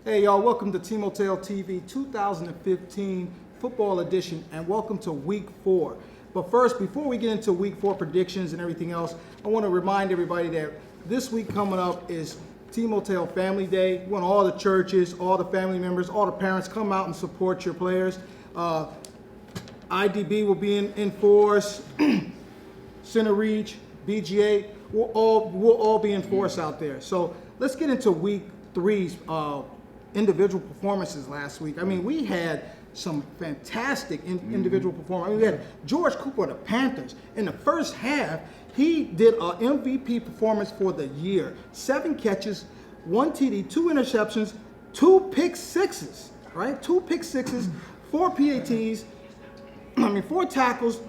Hey y'all, welcome to Team Hotel TV 2015 football edition, and welcome to week 4. But first, before we get into week 4 predictions and everything else, I want to remind everybody that this week coming up is Team Hotel Family Day. We want all the churches, all the family members, all the parents come out and support your players. IDB will be in force, Center Reach, BGA, we'll all be in force out there. So let's get into week 3's individual performances last week. I mean, we had some fantastic individual performance. I mean, we had George Cooper of the Panthers. In the first half, he did an MVP performance for the year. 7 catches, 1 TD, 2 interceptions, 2 pick sixes, right? 2 pick sixes, 4 PATs, 4 tackles,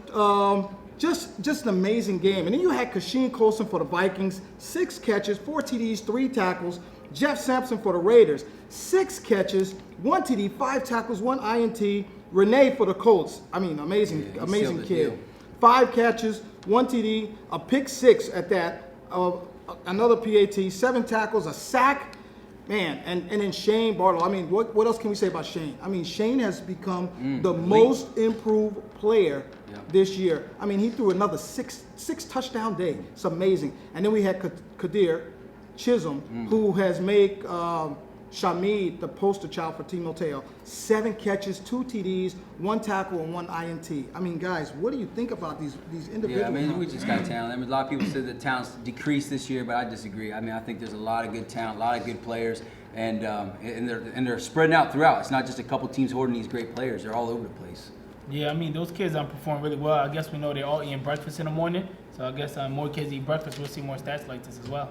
just an amazing game. And then you had Kashin Colson for the Vikings, 6 catches, 4 TDs, 3 tackles. Jeff Sampson for the Raiders, 6 catches, 1 TD, 5 tackles, 1 INT. Renee for the Colts, amazing kid. 5 catches, 1 TD, a pick 6 at that, another PAT, 7 tackles, a sack. Man, and then Shane Barlow. What else can we say about Shane? Shane has become the most improved player this year. He threw another six touchdown day. It's amazing. And then we had Kadir Chisholm, who has made Shamid the poster child for Team Hotel. 7 catches, 2 TDs, 1 tackle, and 1 INT. Guys, what do you think about these individuals? Yeah, we just got talent. A lot of people said the talent's decreased this year, but I disagree. I think there's a lot of good talent, a lot of good players, and they're spreading out throughout. It's not just a couple teams hoarding these great players. They're all over the place. Yeah, those kids perform really well. I guess we know they're all eating breakfast in the morning, so I guess more kids eat breakfast. We'll see more stats like this as well.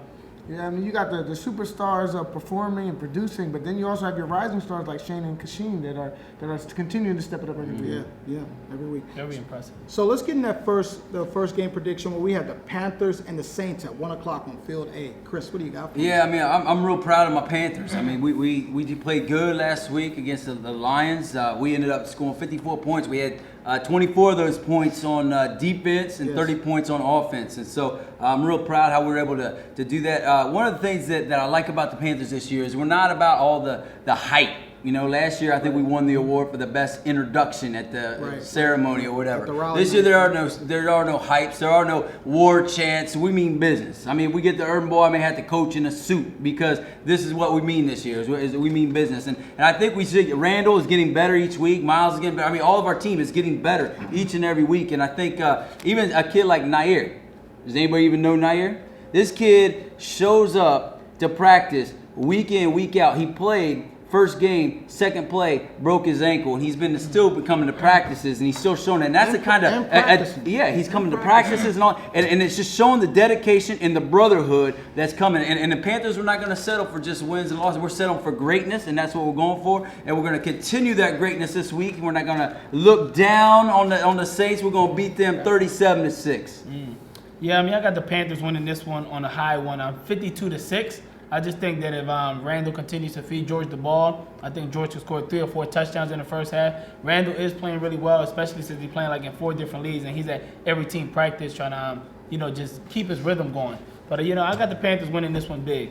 Yeah, you got the superstars performing and producing, but then you also have your rising stars like Shane and Kashin that are continuing to step it up every week. Yeah, every week. Very impressive. So let's get in the first game prediction where we have the Panthers and the Saints at 1 o'clock on Field A. Chris, what do you got for me? Yeah, I'm real proud of my Panthers. We played good last week against the Lions. We ended up scoring 54 points. We had 24 of those points on defense and 30 points on offense. And so I'm real proud how we were able to do that. One of the things that I like about the Panthers this year is we're not about all the hype. Last year I think we won the award for the best introduction at the ceremony or whatever. This year there are no hypes, there are no war chants. We mean business. We get the urban boy, I may have to coach in a suit because this is what we mean this year. Is we mean business, and I think we see Randall is getting better each week. Miles is getting better. All of our team is getting better each and every week, and I think even a kid like Nair. Does anybody even know Nair? This kid shows up to practice week in, week out. He played. First game, second play, broke his ankle, and he's been still coming to practices, and he's still showing that. And that's the kind of he's coming to practices and all, and it's just showing the dedication and the brotherhood that's coming. And the Panthers, we're not going to settle for just wins and losses. We're settling for greatness, and that's what we're going for. And we're going to continue that greatness this week. We're not going to look down on the Saints. We're going to beat them 37-6. Yeah, I got the Panthers winning this one on a high one. 52-6. I just think that if Randall continues to feed George the ball, I think George could score 3 or 4 touchdowns in the first half. Randall is playing really well, especially since he's playing in 4 different leagues, and he's at every team practice trying to, just keep his rhythm going. But, I got the Panthers winning this one big.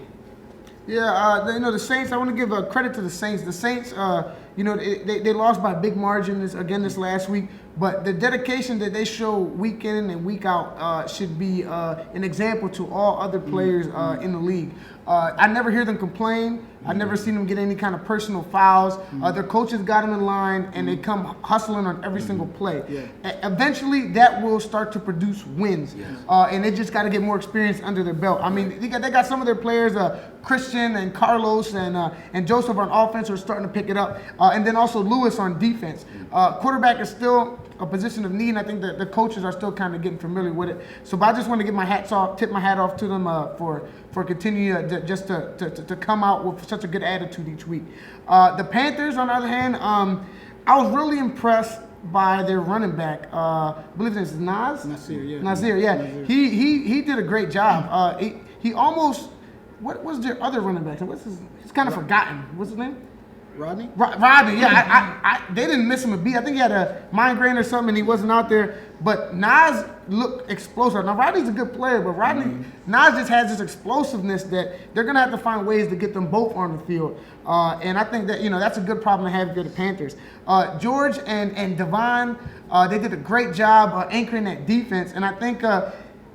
Yeah, the Saints, I want to give credit to the Saints. The Saints, they lost by a big margin this last week, but the dedication that they show week in and week out should be an example to all other players in the league. I never hear them complain. I never seen them get any kind of personal fouls. Their coaches got them in line, and they come hustling on every single play. Eventually, that will start to produce wins, and they just got to get more experience under their belt. They got some of their players, Christian and Carlos and Joseph on offense are starting to pick it up, and then also Lewis on defense. Quarterback is still a position of need, and I think that the coaches are still kind of getting familiar with it. So, but I just want to tip my hat off to them for continuing to come out with such a good attitude each week. The Panthers, on the other hand, I was really impressed by their running back. I believe his name is Nasir, yeah. He did a great job. He almost, what was their other running back? He's kind of forgotten. What's his name? Rodney? Rodney, yeah. They didn't miss him a beat. I think he had a migraine or something, and he wasn't out there. But Nas looked explosive. Now Rodney's a good player, but Nas just has this explosiveness that they're gonna have to find ways to get them both on the field. And I think that that's a good problem to have if you're the Panthers. George and Devon, they did a great job anchoring that defense, and I think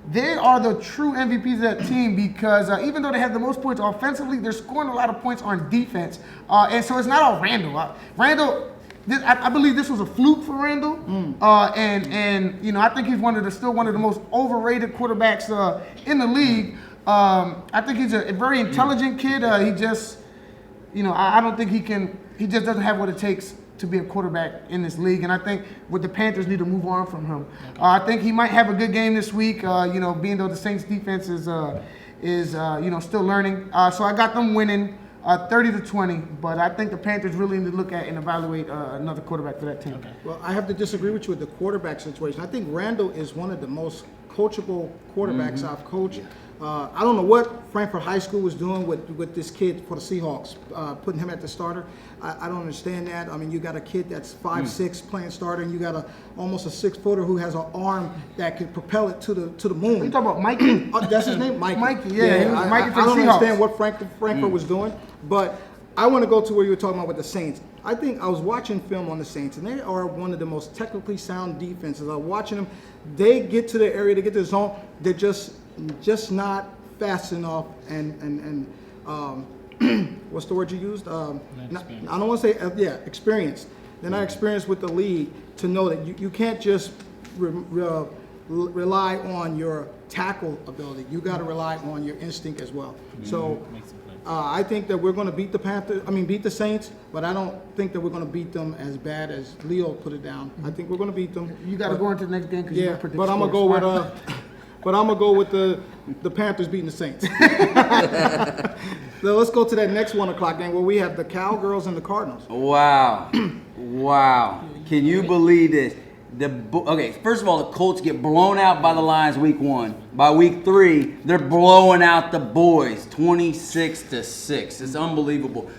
they are the true MVPs of that team because even though they have the most points offensively, they're scoring a lot of points on defense. And so it's not all Randall. Randall, I believe this was a fluke for Randall. And I think he's still one of the most overrated quarterbacks in the league. I think he's a very intelligent kid. He just, I don't think he just doesn't have what it takes to be a quarterback in this league, and I think the Panthers need to move on from him. Okay. I think he might have a good game this week. Being though the Saints defense is still learning. So I got them winning 30-20. But I think the Panthers really need to look at and evaluate another quarterback for that team. Okay. Well, I have to disagree with you with the quarterback situation. I think Randall is one of the most coachable quarterbacks I've coached. I don't know what Frankfurt High School was doing with this kid for the Seahawks, putting him at the starter. I don't understand that. I mean, you got a kid that's 5'6" playing starter, and you got almost a 6-footer who has an arm that can propel it to the moon. You talking about Mikey? That's his name, Mikey. Mikey, yeah. I don't understand what Frankfurt was doing, but I want to go to where you were talking about with the Saints. I think I was watching film on the Saints, and they are one of the most technically sound defenses. I'm watching them. They get to the area, they get to the zone. They're just not fast enough and what's the word you used? I don't want to say experienced. They're not experienced with the league to know that you can't just rely on your tackle ability. You got to rely on your instinct as well. So I think that we're going to beat the Saints, but I don't think that we're going to beat them as bad as Leo put it down. I think we're going to beat them. You got to go into the next game because you predict but I'm gonna go with But I'm gonna go with the Panthers beating the Saints. So let's go to that next 1 o'clock game where we have the Cowgirls and the Cardinals. Wow, wow! Can you believe this? First of all, the Colts get blown out by the Lions week 1. By week 3, they're blowing out the boys 26-6. It's unbelievable.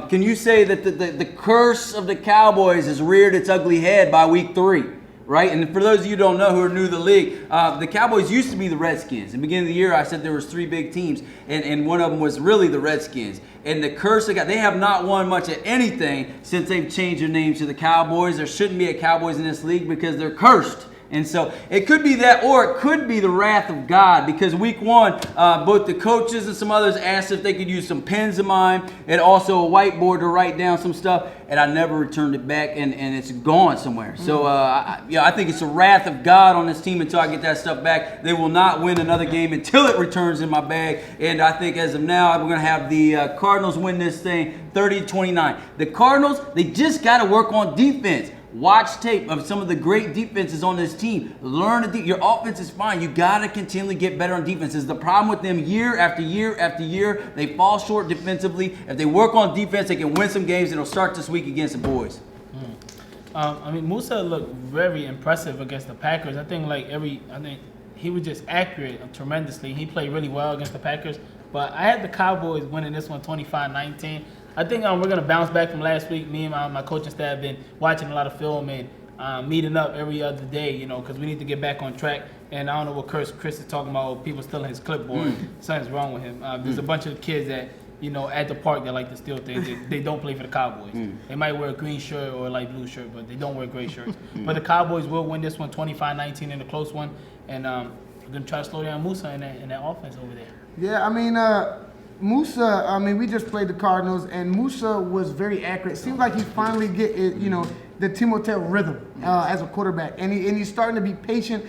Can you say that the curse of the Cowboys has reared its ugly head by week 3? Right, and for those of you who don't know who are new to the league, the Cowboys used to be the Redskins. In the beginning of the year, I said there was 3 big teams, and one of them was really the Redskins. And the curse they have not won much of anything since they've changed their names to the Cowboys. There shouldn't be a Cowboys in this league because they're cursed. And so it could be that, or it could be the wrath of God, because week 1, both the coaches and some others asked if they could use some pens of mine and also a whiteboard to write down some stuff, and I never returned it back, and it's gone somewhere. So I think it's the wrath of God on this team until I get that stuff back. They will not win another game until it returns in my bag, and I think as of now, we're going to have the Cardinals win this thing 30-29. The Cardinals, they just got to work on defense. Watch tape of some of the great defenses on this team. Learn your offense is fine. You got to continually get better on defense. It's the problem with them year after year after year. They fall short defensively. If they work on defense, they can win some games. It'll start this week against the boys. Musa looked very impressive against the Packers. I think he was just accurate tremendously. He played really well against the Packers. But I had the Cowboys winning this one 25-19. I think we're going to bounce back from last week. Me and my coaching staff have been watching a lot of film and meeting up every other day, because we need to get back on track. And I don't know what Chris is talking about, people stealing his clipboard. Something's wrong with him. There's a bunch of kids that, at the park that like to steal things. They don't play for the Cowboys. They might wear a green shirt or a light blue shirt, but they don't wear gray shirts. But the Cowboys will win this one 25-19 in a close one. And we're going to try to slow down Musa in that offense over there. Yeah, Musa, we just played the Cardinals, and Musa was very accurate. It seems like he's finally getting, the Timoteo rhythm as a quarterback. And he's starting to be patient.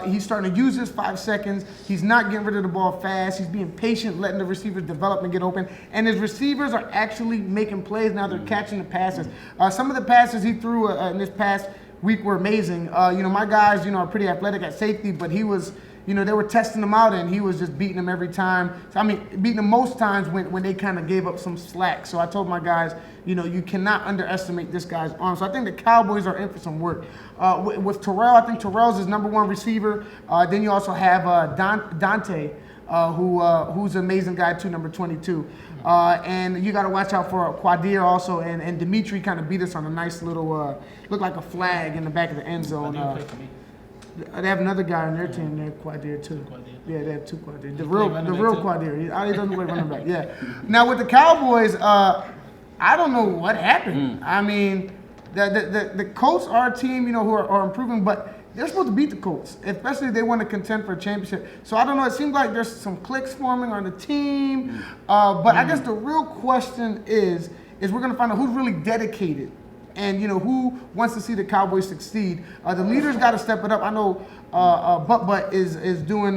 He's starting to use his 5 seconds. He's not getting rid of the ball fast. He's being patient, letting the receivers develop and get open. And his receivers are actually making plays now. They're catching the passes. Some of the passes he threw in this past week were amazing. My guys, are pretty athletic at safety, but he was... they were testing him out, and he was just beating them every time. So, beating them most times when they kind of gave up some slack. So I told my guys, you cannot underestimate this guy's arm. So I think the Cowboys are in for some work. With Terrell, I think Terrell's his #1 receiver. Then you also have Dante, who's an amazing guy too, number 22. And you got to watch out for Quadir also. And Dimitri kind of beat us on a nice little, looked like a flag in the back of the end zone. They have another guy on their team, they're Quadir too. Quadir. Yeah, they have 2 Quadir. The He real play running back too? Quadir. He doesn't play running back. Yeah. Now with the Cowboys, I don't know what happened. I mean, the Colts are a team, who are improving, but they're supposed to beat the Colts, especially if they want to contend for a championship. So I don't know. It seems like there's some clicks forming on the team. But I guess the real question is we're going to find out who's really dedicated and, who wants to see the Cowboys succeed. The leaders got to step it up. I know Butt is doing,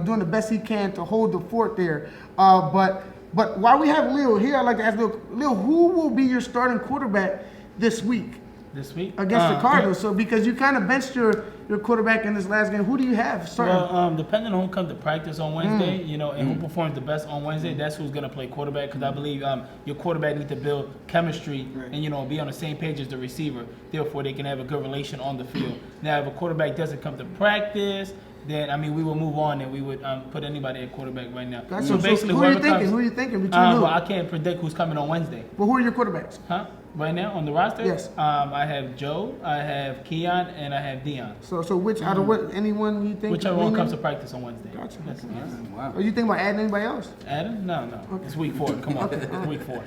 doing the best he can to hold the fort there. But while we have Lil here, I'd like to ask Lil, who will be your starting quarterback this week? This week Against the Cardinals. So because you kind of benched your quarterback in this last game, who do you have starting? Well, depending on who comes to practice on Wednesday, and who performs the best on Wednesday, that's who's going to play quarterback. Because I believe your quarterback needs to build chemistry and be on the same page as the receiver. Therefore, they can have a good relation on the field. Now, if a quarterback doesn't come to practice, then we will move on and we would put anybody at quarterback right now. Gotcha. So basically, who are you thinking? Who are you thinking between who? Well, I can't predict who's coming on Wednesday. Well, who are your quarterbacks? Huh? Right now on the roster? Yes. I have Joe, I have Keon, and I have Dion. So which out of what anyone you think? Whichever one comes to practice on Wednesday. Gotcha. Yes. Wow. Or you think about adding anybody else? Adam? No. It's week 4. Come on. It's week 4.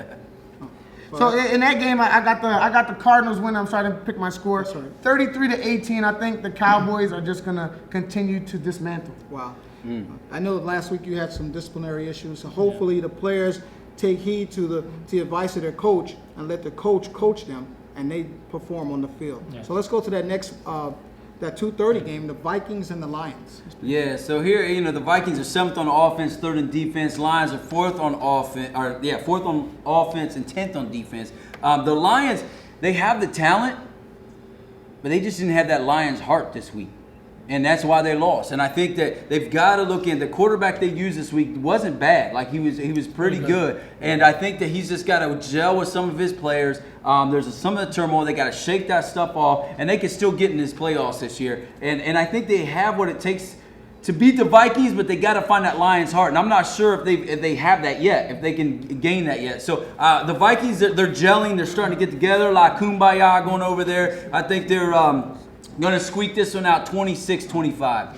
So in that game, I got the Cardinals winning. I'm trying to pick my score. 33-18. I think the Cowboys are just gonna continue to dismantle. Wow. I know last week you had some disciplinary issues, so hopefully the players take heed to the advice of their coach and let the coach them, and they perform on the field. Yeah. So let's go to that next that 2:30 game, the Vikings and the Lions. Yeah, so here, the Vikings are 7th on offense, 3rd in defense. Lions are 4th on offense, 4th on offense and 10th on defense. The Lions, they have the talent, but they just didn't have that Lions heart this week. And that's why they lost. And I think that they've got to look in. The quarterback they used this week wasn't bad. Like, he was pretty good. And I think that he's just got to gel with some of his players. There's some of the turmoil. They got to shake that stuff off, and they can still get in this playoffs this year. And I think they have what it takes to beat the Vikings, but they got to find that Lions heart. And I'm not sure if they have that yet, if they can gain that yet. So the Vikings, they're gelling. They're starting to get together. La Kumbaya going over there. I think they're going to squeak this one out 26-25.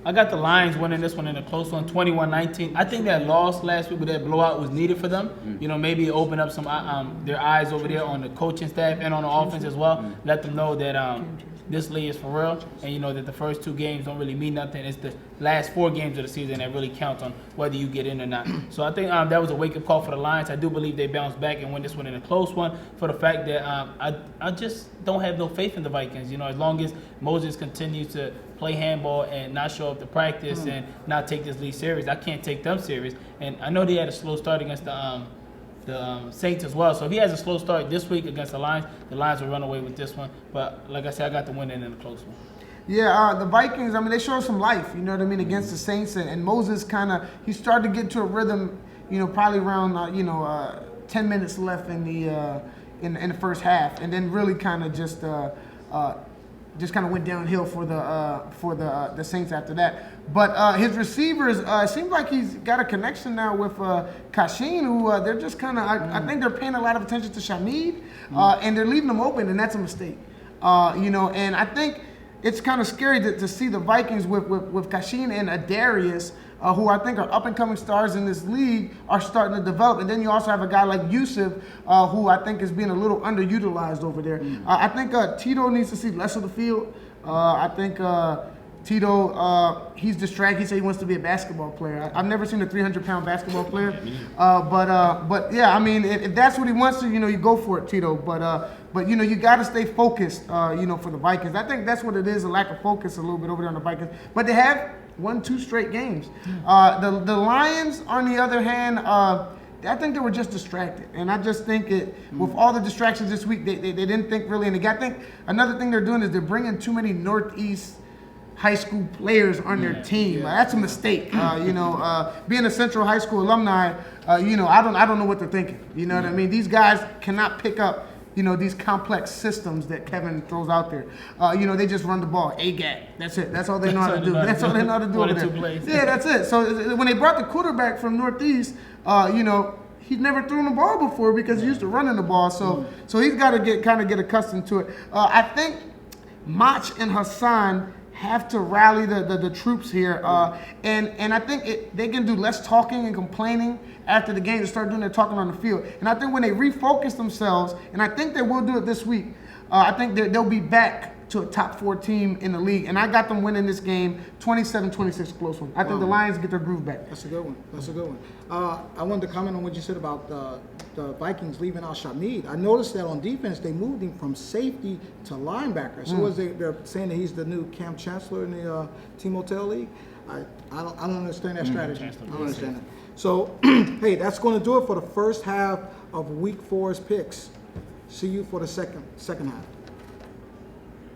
I got the Lions winning this one in a close one, 21-19. I think that loss last week with that blowout was needed for them. Maybe open up some their eyes over there on the coaching staff and on the offense as well. Let them know that this league is for real, and that the first 2 games don't really mean nothing. It's the last 4 games of the season that really counts on whether you get in or not. So I think that was a wake-up call for the Lions. I do believe they bounce back and win this one in a close one for the fact that I just don't have no faith in the Vikings. As long as Moses continues to play handball and not show up to practice and not take this league serious, I can't take them serious. And I know they had a slow start against the Saints as well. So if he has a slow start this week against the Lions will run away with this one. But like I said, I got the win in a close one. Yeah, the Vikings, they showed some life, against the Saints. And Moses he started to get to a rhythm, probably around, 10 minutes left in the first half. And then really kind of just kind of went downhill for the Saints after that. But his receivers, it seems like he's got a connection now with Kashin, who they're just kind of, I think they're paying a lot of attention to Shameed, and they're leaving him open, and that's a mistake. And I think it's kind of scary to see the Vikings with Kashin and Adarius, who I think are up-and-coming stars in this league, are starting to develop. And then you also have a guy like Yusuf, who I think is being a little underutilized over there. I think Tito needs to see less of the field. I think Tito, he's distracted. He said he wants to be a basketball player. I've never seen a 300-pound basketball player. But yeah, if that's what he wants to, you go for it, Tito. But you got to stay focused, for the Vikings. I think that's what it is, a lack of focus a little bit over there on the Vikings. But they have won 2 straight games. The Lions, on the other hand, I think they were just distracted. And I just think with all the distractions this week, they didn't think really. And I think another thing they're doing is they're bringing too many Northeast high school players on their team. That's a mistake. Being a Central High School alumni, I don't know what they're thinking. You know what I mean? These guys cannot pick up these complex systems that Kevin throws out there. They just run the ball. A-gap. That's it. That's all they know how to do. That's all they know how to do over there. Yeah, that's it. So when they brought the quarterback from Northeast, he'd never thrown the ball before because he used to running the ball. So he's got to get accustomed to it. I think Mach and Hassan have to rally the troops here, and I think they can do less talking and complaining after the game and start doing their talking on the field. And I think when they refocus themselves, and I think they will do it this week, I think they'll be back to a top 4 team in the league. And I got them winning this game 27-26, close one. I think the Lions get their groove back. That's a good one. That's a good one. I wanted to comment on what you said about the Vikings leaving out Shameed. I noticed that on defense, they moved him from safety to linebacker. So they're saying that he's the new Cam Chancellor in the Team Hotel League. I don't understand that strategy. I don't understand it. So, hey, that's going to do it for the first half of Week 4's picks. See you for the second half.